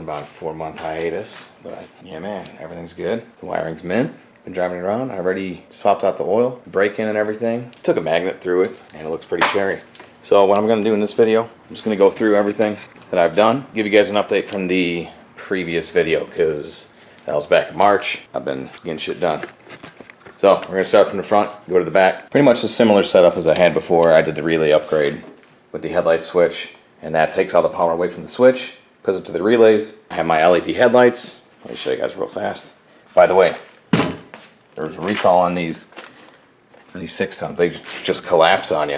about a 4-month hiatus, but yeah, man, everything's good. The wiring's mint. Been driving it around. I already swapped out the oil, brake-in and everything. Took a magnet through it, and it looks pretty cherry. So what I'm going to do in this video, I'm just going to go through everything that I've done. Give you guys an update from the previous video, because that was back in March. I've been getting shit done. So we're going to start from the front, go to the back. Pretty much a similar setup as I had before. I did the relay upgrade with the headlight switch, and that takes all the power away from the switch, puts it to the relays. I have my LED headlights. Let me show you guys real fast. By the way, there was a recall on these 6 tons. They just collapse on you,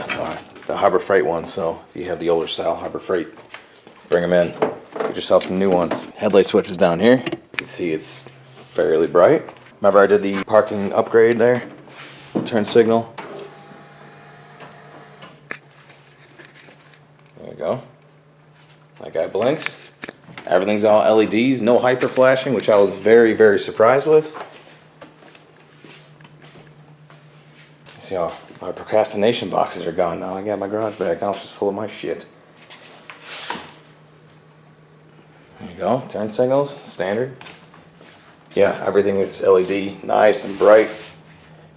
the Harbor Freight ones. So if you have the older style Harbor Freight, bring them in. Get yourself some new ones. Headlight switch is down here. You can see it's fairly bright. Remember I did the parking upgrade there? Turn signal. There you go. That guy blinks. Everything's all LEDs, no hyper flashing, which I was very, very surprised with. See how my procrastination boxes are gone now. I got my garage bag. Now it's just full of my shit. There you go. Turn signals, standard. Yeah, everything is LED, nice and bright.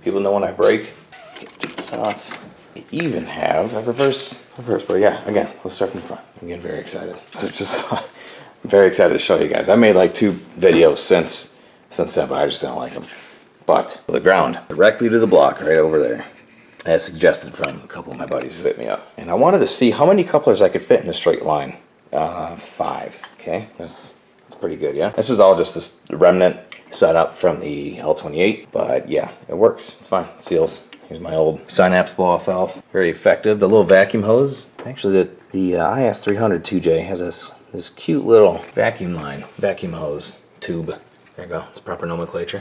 People know when I brake. Take this off. I even have a reverse, but yeah, again, let's start from the front. I'm getting very excited. So just, I'm very excited to show you guys. I made like 2 videos since then, but I just don't like them. But the ground, directly to the block, right over there, as suggested from a couple of my buddies who hit me up. And I wanted to see how many couplers I could fit in a straight line. 5, okay? That's pretty good, yeah? This is all just this remnant setup from the L28, but yeah, it works. It's fine. It seals. Here's my old Synapse blow-off valve. Very effective. The little vacuum hose. Actually, the IS300 2J has this cute little vacuum hose tube. There you go. It's proper nomenclature.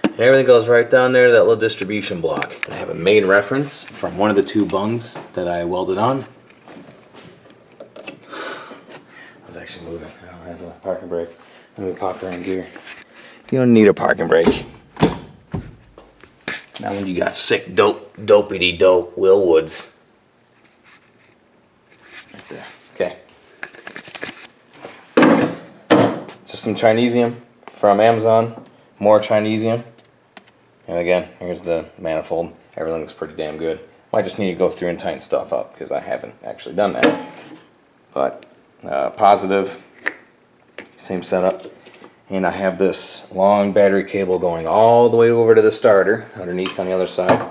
And everything goes right down there to that little distribution block. And I have a main reference from one of the 2 bungs that I welded on. I was actually moving. I don't have a parking brake. Let me pop her in gear. You don't need a parking brake. Not when you got sick dopey-dope Will Woods. Right there. Okay. Just some Chinesium from Amazon. More Chinesium. And again, here's the manifold. Everything looks pretty damn good. Might just need to go through and tighten stuff up because I haven't actually done that. But positive, same setup. And I have this long battery cable going all the way over to the starter underneath on the other side.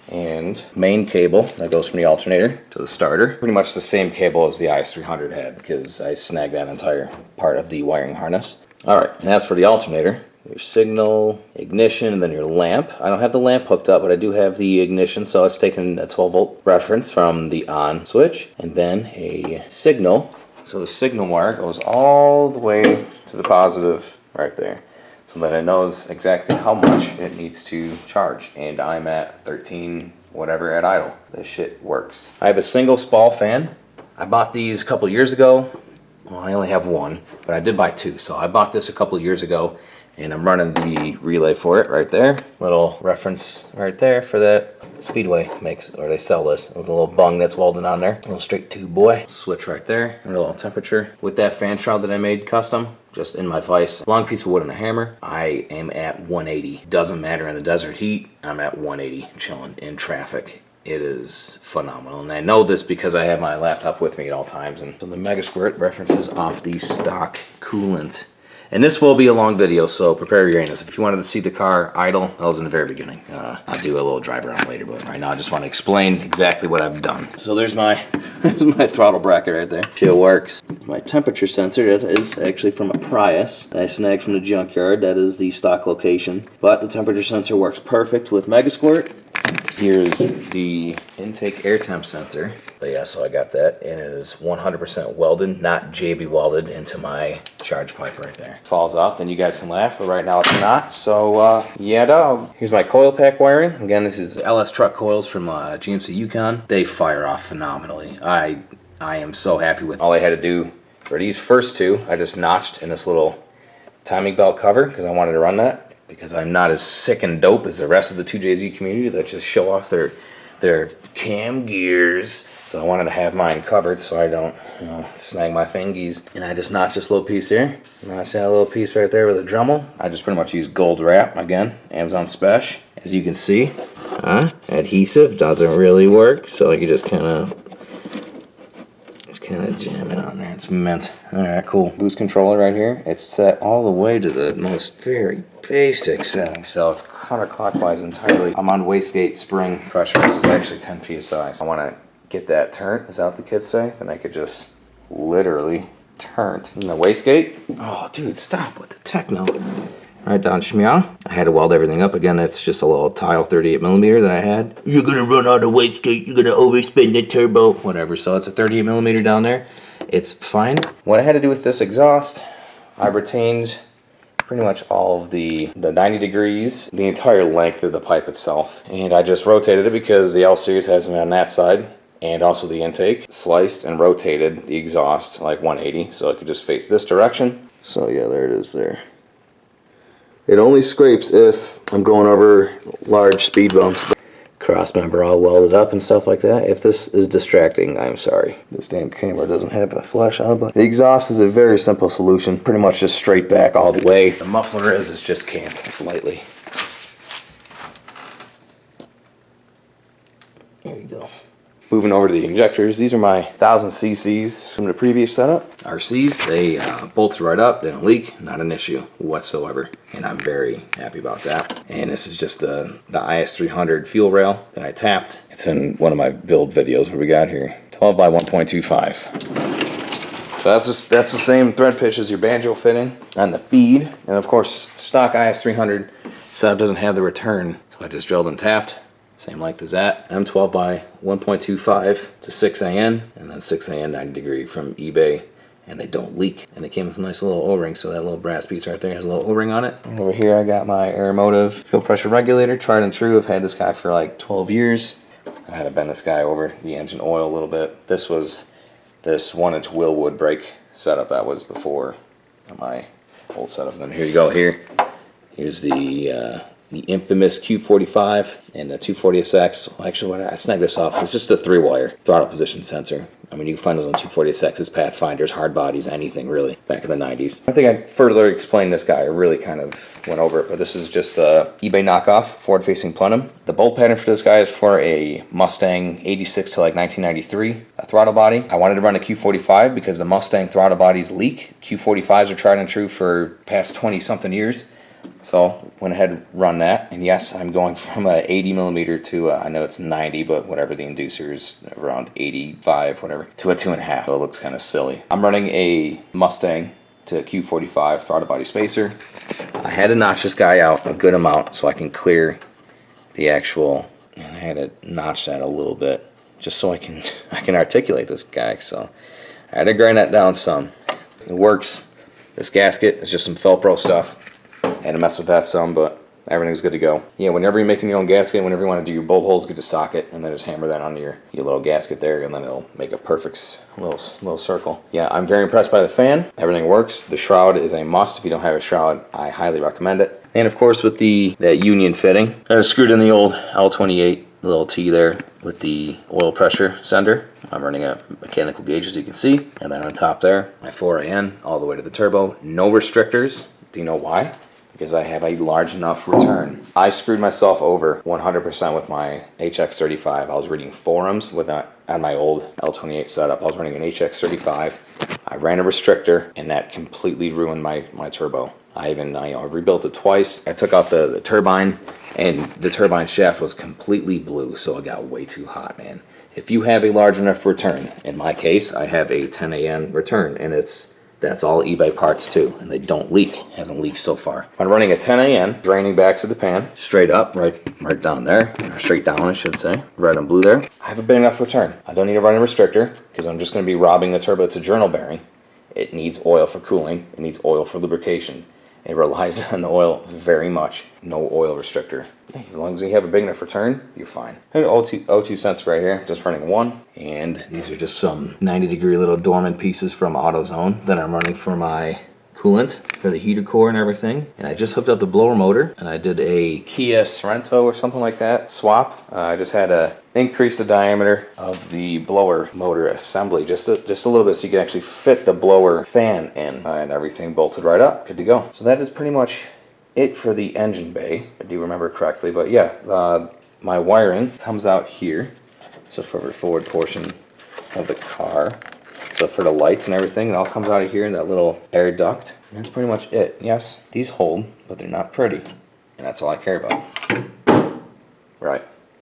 And main cable that goes from the alternator to the starter. Pretty much the same cable as the IS300 had because I snagged that entire part of the wiring harness. Alright, and as for the alternator, your signal, ignition, and then your lamp. I don't have the lamp hooked up, but I do have the ignition, so it's taking a 12-volt reference from the on switch. And then a signal. So the signal wire goes all the way to the positive right there, so that it knows exactly how much it needs to charge. And I'm at 13 whatever at idle. This shit works. I have a single spall fan. I bought these a couple years ago. Well, I only have 1, but I did buy 2. So I bought this a couple years ago, and I'm running the relay for it right there. Little reference right there for that. Speedway makes, or they sell this with a little bung that's welded on there. A little straight tube boy. Switch right there, a little temperature. With that fan shroud that I made custom, just in my vise, long piece of wood and a hammer, I am at 180. Doesn't matter in the desert heat, I'm at 180, chilling in traffic. It is phenomenal, and I know this because I have my laptop with me at all times. And so the Mega Squirt references off the stock coolant. And this will be a long video, so prepare your anus. If you wanted to see the car idle, that was in the very beginning. I'll do a little drive around later, but right now I just want to explain exactly what I've done. So there's my throttle bracket right there. It works. My temperature sensor, that is actually from a Prius that I snagged from the junkyard. That is the stock location. But the temperature sensor works perfect with Mega Squirt. Here's the intake air temp sensor. But yeah, so I got that, and it is 100% welded, not JB welded, into my charge pipe right there. Falls off, then you guys can laugh, but right now it's not. So yeah, dog. Here's my coil pack wiring. Again, this is LS truck coils from GMC Yukon. They fire off phenomenally. I am so happy with all I had to do for these first 2. I just notched in this little timing belt cover because I wanted to run that, because I'm not as sick and dope as the rest of the 2JZ community that just show off their They're cam gears. So I wanted to have mine covered so I don't, snag my fingies. And I just notched this little piece here. Notched that little piece right there with a Dremel. I just pretty much use gold wrap, again, Amazon Special. As you can see, adhesive doesn't really work, so I can just kind of jam it on there. It's mint. Alright, cool. Boost controller right here. It's set all the way to the most very basic setting, so it's counterclockwise entirely. I'm on wastegate spring pressure. This is actually 10 psi. So I want to get that turnt, is that what the kids say? Then I could just literally turnt. And the wastegate, oh dude, stop with the techno. Right down Shmeow. I had to weld everything up again. That's just a little tile 38mm that I had. You're gonna run out of wastegate, you're gonna overspin the turbo. Whatever, so it's a 38mm down there. It's fine. What I had to do with this exhaust, I retained pretty much all of the 90 degrees, the entire length of the pipe itself. And I just rotated it because the L series has me on that side. And also the intake, sliced and rotated the exhaust like 180 so it could just face this direction. So yeah, there it is there. It only scrapes if I'm going over large speed bumps. Cross member all welded up and stuff like that. If this is distracting, I'm sorry. This damn camera doesn't have a flash on, but the exhaust is a very simple solution. Pretty much just straight back all the way. The muffler is just can't slightly. There you go. Moving over to the injectors, these are my 1000 cc's from the previous setup. RCs, they bolted right up, they don't leak, not an issue whatsoever. And I'm very happy about that. And this is just the IS300 fuel rail that I tapped. It's in one of my build videos what we got here. 12 by 1.25. So that's the same thread pitch as your banjo fitting on the feed. And of course, stock IS300 setup doesn't have the return. So I just drilled and tapped. Same length as that. M12 by 1.25 to 6AN, and then 6AN 90 degree from eBay, and they don't leak. And they came with a nice little O-ring, so that little brass piece right there has a little O-ring on it. And over here I got my Aeromotive fuel pressure regulator, tried and true. I've had this guy for like 12 years. I had to bend this guy over the engine oil a little bit. This was this 1-inch Willwood brake setup that was before my old setup. And then here you go here. Here's the infamous Q45 and the 240SX. Well, actually, when I snagged this off, it's just a 3-wire throttle position sensor. I mean, you can find those on 240SXs, Pathfinders, hard bodies, anything really, back in the 90s. I think I further explained this guy. I really kind of went over it, but this is just a eBay knockoff, forward-facing plenum. The bolt pattern for this guy is for a Mustang 86 to like 1993, a throttle body. I wanted to run a Q45 because the Mustang throttle bodies leak. Q45s are tried and true for past 20-something years. So went ahead and run that, and yes, I'm going from a 80mm to I know it's 90, but whatever, the inducer is around 85, whatever, to a 2.5. So it looks kind of silly. I'm running a Mustang to a Q45 throttle body spacer. I had to notch this guy out a good amount so I can clear the actual, and I had to notch that a little bit just so I can articulate this guy. So I had to grind that down some. It works. This gasket is just some Felpro stuff. Had to mess with that some, but everything's good to go. Yeah, whenever you're making your own gasket, whenever you want to do your bulb holes, get a socket, and then just hammer that onto your little gasket there, and then it'll make a perfect little circle. Yeah, I'm very impressed by the fan. Everything works. The shroud is a must. If you don't have a shroud, I highly recommend it. And of course, with that union fitting, that is screwed in the old L28 little T there with the oil pressure sender. I'm running a mechanical gauge, as you can see, and then on top there, my 4AN all the way to the turbo. No restrictors. Do you know why? Because I have a large enough return. I screwed myself over 100% with my HX35. I was reading forums on my old L28 setup. I was running an HX35. I ran a restrictor, and that completely ruined my turbo. I rebuilt it twice. I took out the turbine, and the turbine shaft was completely blue, so it got way too hot, man. If you have a large enough return, in my case, I have a 10AN return, and that's all eBay parts too, and they don't leak. Hasn't leaked so far. I'm running a 10AN, draining back to the pan, straight up, right down there, or straight down I should say, red and blue there. I have a big enough return. I don't need to run a restrictor, because I'm just going to be robbing the turbo. It's a journal bearing. It needs oil for cooling. It needs oil for lubrication. It relies on the oil very much. No oil restrictor. As long as you have a big enough return, you're fine. And O2 sensor right here, just running one. And these are just some 90 degree little dormant pieces from AutoZone that I'm running for my coolant for the heater core and everything. And I just hooked up the blower motor, and I did a Kia Sorento or something like that swap. I just had to increase the diameter of the blower motor assembly just a little bit so you can actually fit the blower fan in, and everything bolted right up, good to go. So that is pretty much it for the engine bay, if I do remember correctly. But yeah, my wiring comes out here, so for the forward portion of the car. So for the lights and everything, it all comes out of here in that little air duct. And that's pretty much it. Yes, these hold, but they're not pretty. And that's all I care about. Right.